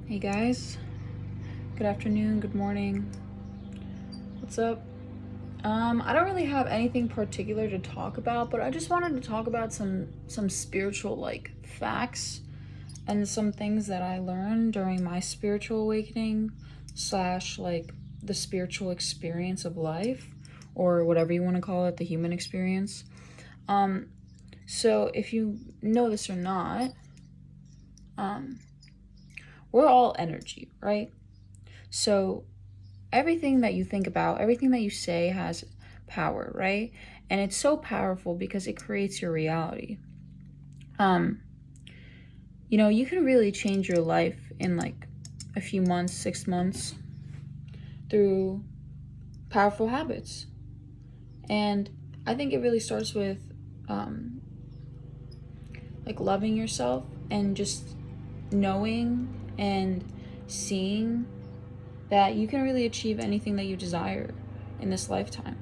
Hey guys, good afternoon, good morning. What's up? I don't really have anything particular to talk about, but I just wanted to talk about some spiritual facts and some things that I learned during my spiritual awakening slash the spiritual experience of life, or whatever you want to call it, the human experience. Um so if you know this or not, um we're all energy, right? So everything that you think about, everything that you say has power, right? And it's so powerful because it creates your reality. Um, you can really change your life in like a few months, 6 months through powerful habits. And I think it really starts with um, loving yourself and just knowing and seeing that you can really achieve anything that you desire in this lifetime.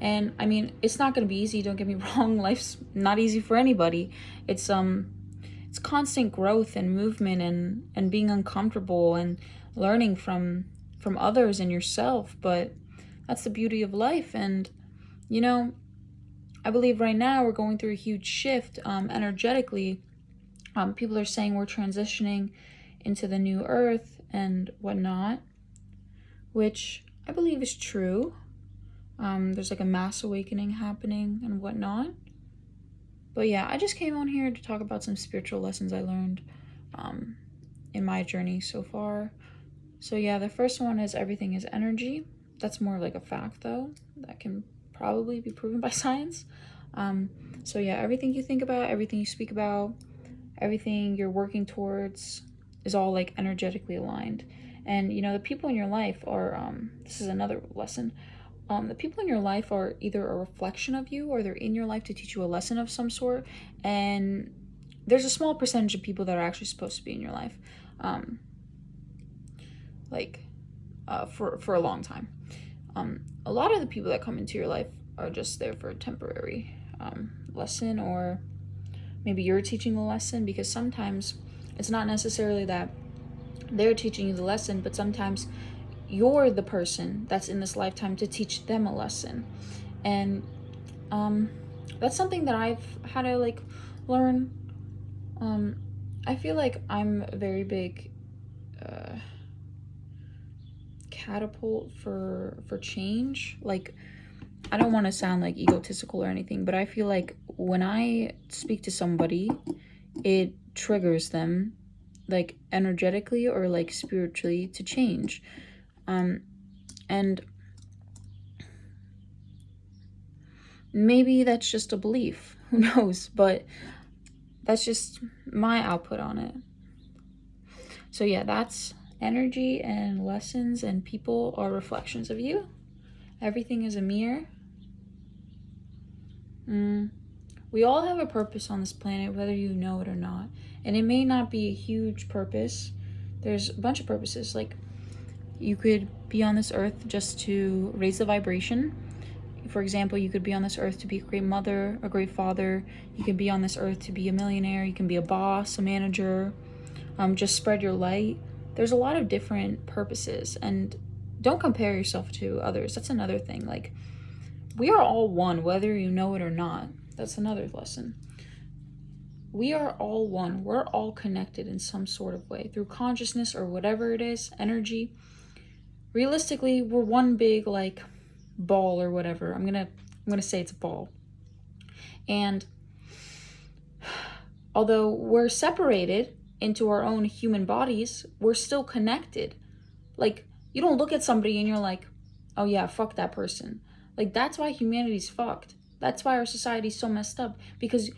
And I mean, it's not going to be easy, don't get me wrong. Life's not easy for anybody. It's constant growth and movement and being uncomfortable and learning from others and yourself, but that's the beauty of life. And you know, I believe right now we're going through a huge shift energetically. People are saying we're transitioning into the new earth and whatnot, which I believe is true. There's like a mass awakening happening and whatnot. But yeah, I just came on here to talk about some spiritual lessons I learned um, in my journey so far. So yeah, the first one is everything is energy. That's more like a fact though, that can probably be proven by science. Um, so yeah, everything you think about, everything you speak about, everything you're working towards is all like energetically aligned. And the people in your life are, this is another lesson. The people in your life are either a reflection of you or they're in your life to teach you a lesson of some sort. And there's a small percentage of people that are actually supposed to be in your life, um, like for a long time. A lot of the people that come into your life are just there for a temporary lesson, or maybe you're teaching the lesson, because sometimes it's not necessarily that they're teaching you the lesson, but sometimes you're the person that's in this lifetime to teach them a lesson. And um that's something that I've had to learn. um I feel like I'm a very big uh catapult for change. Like, I don't want to sound like egotistical or anything, but I feel like when I speak to somebody, it triggers them like energetically or like spiritually to change. And maybe that's just a belief, who knows, but that's just my output on it. So yeah, that's energy and lessons, and people are reflections of you. Everything is a mirror. We all have a purpose on this planet, whether you know it or not. And it may not be a huge purpose. There's a bunch of purposes. Like, you could be on this earth just to raise the vibration. For example, you could be on this earth to be a great mother, a great father. You can be on this earth to be a millionaire. You can be a boss, a manager. Just spread your light. There's a lot of different purposes, and don't compare yourself to others. That's another thing. Like, we are all one, whether you know it or not. That's another lesson. We are all one. We're all connected in some sort of way through consciousness or whatever it is, energy. Realistically, we're one big ball or whatever. I'm going to say it's a ball. And although we're separated into our own human bodies, we're still connected. Like, you don't look at somebody and you're like, "Oh yeah, fuck that person." Like, that's why humanity's fucked. That's why our society's so messed up, because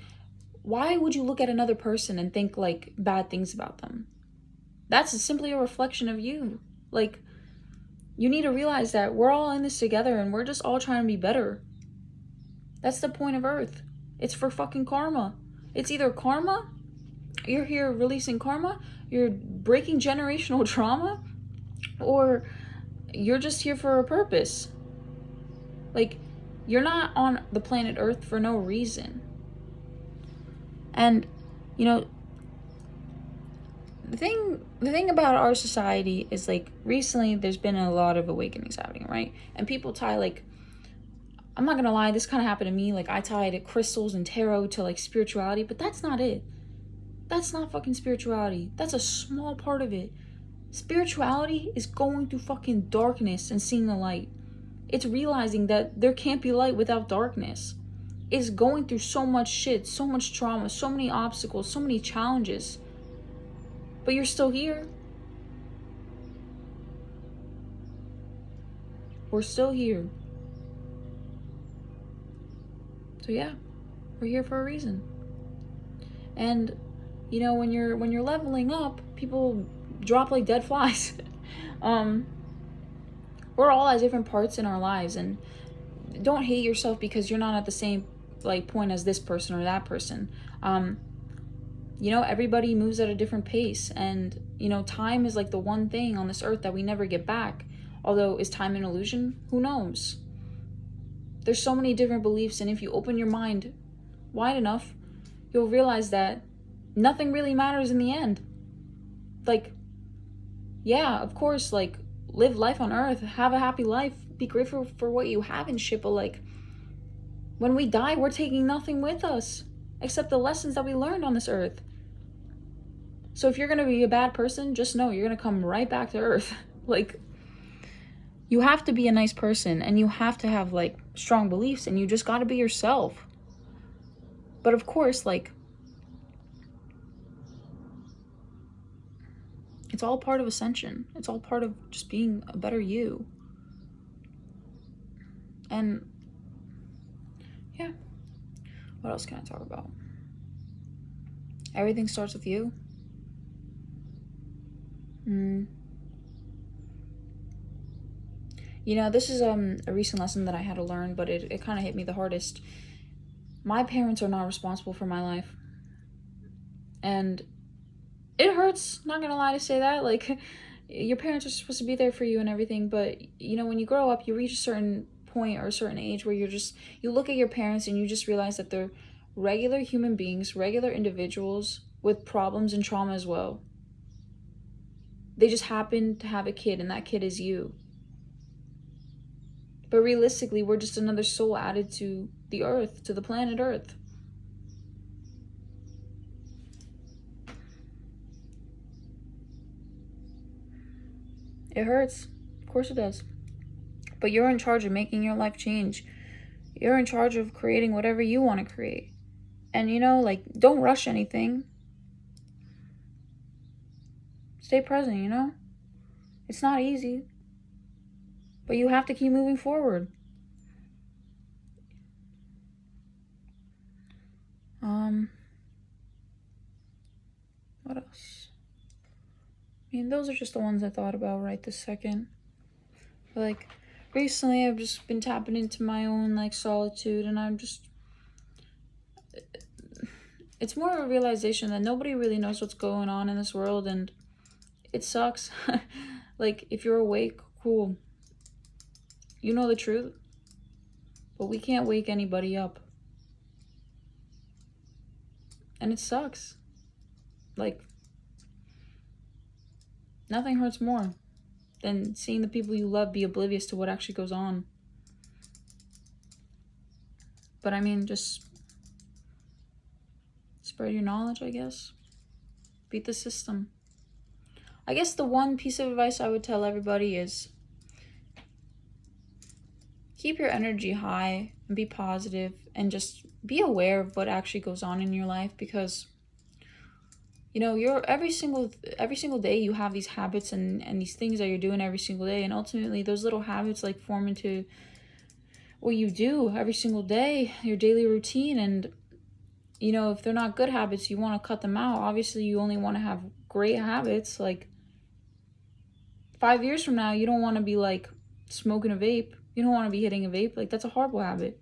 why would you look at another person and think like bad things about them? That's simply a reflection of you. Like, you need to realize that we're all in this together and we're just all trying to be better. That's the point of Earth. It's for fucking karma. It's either karma, you're here releasing karma, you're breaking generational trauma, or you're just here for a purpose. Like, you're not on the planet Earth for no reason. And, you know, the thing about our society is, like, recently there's been a lot of awakenings happening, right? And people tie, like, I'm not gonna lie, this kind of happened to me. Like, I tied crystals and tarot to, like, spirituality, but that's not it. That's not fucking spirituality. That's a small part of it. Spirituality is going through fucking darkness and seeing the light. It's realizing that there can't be light without darkness. It's going through so much shit, so much trauma, so many obstacles, so many challenges. But you're still here. We're still here. So yeah, we're here for a reason. And you know, when you're leveling up, people drop like dead flies. We're all at different parts in our lives, and don't hate yourself because you're not at the same, like, point as this person or that person. You know, everybody moves at a different pace, and you know, time is like the one thing on this earth that we never get back. Although, is time an illusion? Who knows? There's so many different beliefs, and if you open your mind wide enough, you'll realize that nothing really matters in the end. Like, yeah, of course, like, live life on earth, have a happy life, be grateful for what you have and shit, but like, when we die, we're taking nothing with us except the lessons that we learned on this earth. So if you're gonna be a bad person, just know you're gonna come right back to earth. Like, you have to be a nice person, and you have to have, like, strong beliefs, and you just gotta be yourself. But of course, like, it's all part of ascension. It's all part of just being a better you. And yeah, what else can I talk about? Everything starts with you. You know, this is a recent lesson that I had to learn, but it kind of hit me the hardest. My parents are not responsible for my life. And it hurts, not gonna lie to say that. Like, your parents are supposed to be there for you and everything, but you know, when you grow up, you reach a certain point or a certain age where you look at your parents and you just realize that they're regular human beings, regular individuals with problems and trauma as well. They just happen to have a kid, and that kid is you. But realistically, we're just another soul added to the earth, to the planet Earth. It hurts. Of course it does. But you're in charge of making your life change. You're in charge of creating whatever you want to create. And you know, like, don't rush anything. Stay present, you know? It's not easy. But you have to keep moving forward. What else? I mean, those are just the ones I thought about right this second. But, like, recently I've just been tapping into my own, like, solitude, and it's more of a realization that nobody really knows what's going on in this world, and it sucks. Like, if you're awake, cool. You know the truth. But we can't wake anybody up. And it sucks. Like, nothing hurts more than seeing the people you love be oblivious to what actually goes on. But I mean, just spread your knowledge, I guess. Beat the system. I guess the one piece of advice I would tell everybody is keep your energy high and be positive, and just be aware of what actually goes on in your life, because you know, you're every single day you have these habits and these things that you're doing every single day, and ultimately those little habits, like, form into what you do every single day, your daily routine. And you know, if they're not good habits, you want to cut them out. Obviously, you only want to have great habits. Like, 5 years from now, you don't want to be, like, smoking a vape. You don't want to be hitting a vape. Like, that's a horrible habit.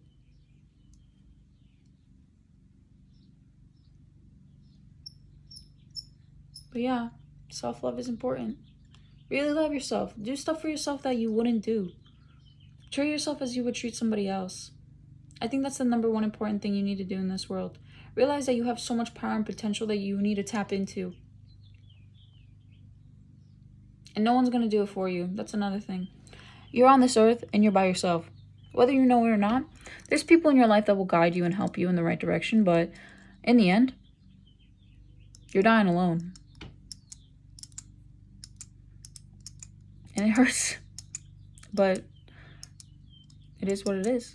But yeah, self-love is important. Really love yourself. Do stuff for yourself that you wouldn't do. Treat yourself as you would treat somebody else. I think that's the number one important thing you need to do in this world. Realize that you have so much power and potential that you need to tap into. And no one's going to do it for you. That's another thing. You're on this earth and you're by yourself. Whether you know it or not, there's people in your life that will guide you and help you in the right direction. But in the end, you're dying alone. And it hurts. But it is what it is.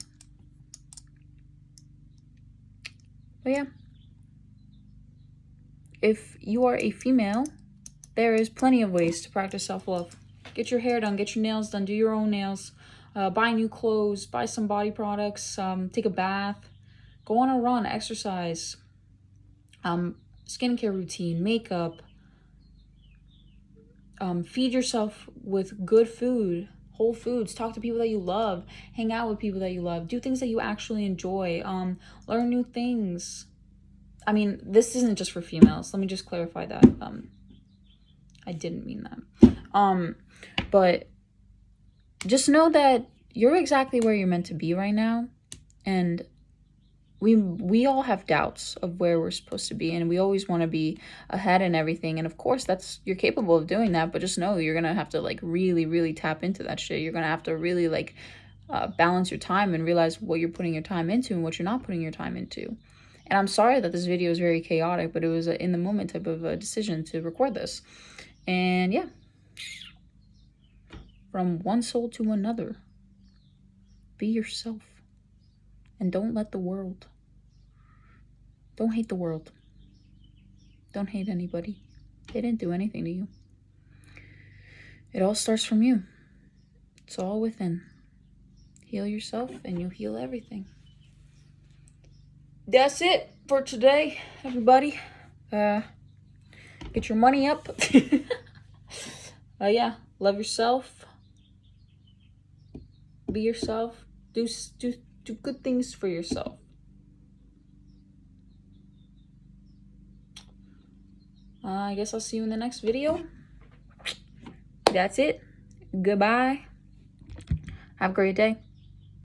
But yeah. If you are a female, there is plenty of ways to practice self-love. Get your hair done, get your nails done, do your own nails, buy new clothes, buy some body products, take a bath, go on a run, exercise, skincare routine, makeup, feed yourself with good food, whole foods, talk to people that you love, hang out with people that you love, do things that you actually enjoy, learn new things. I mean, this isn't just for females. Let me just clarify that. I didn't mean that. But just know that you're exactly where you're meant to be right now. And we all have doubts of where we're supposed to be, and we always want to be ahead and everything. And of course, you're capable of doing that, but just know you're gonna have to like really, really tap into that shit. You're gonna have to really like balance your time and realize what you're putting your time into and what you're not putting your time into. And I'm sorry that this video is very chaotic, but it was a in the moment type of a decision to record this. And yeah, from one soul to another, be yourself. And don't let the world, don't hate the world. Don't hate anybody. They didn't do anything to you. It all starts from you. It's all within. Heal yourself and you'll heal everything. That's it for today, everybody. Get your money up. Yeah, love yourself. Be yourself. Do good things for yourself. I guess I'll see you in the next video. That's it. Goodbye. Have a great day.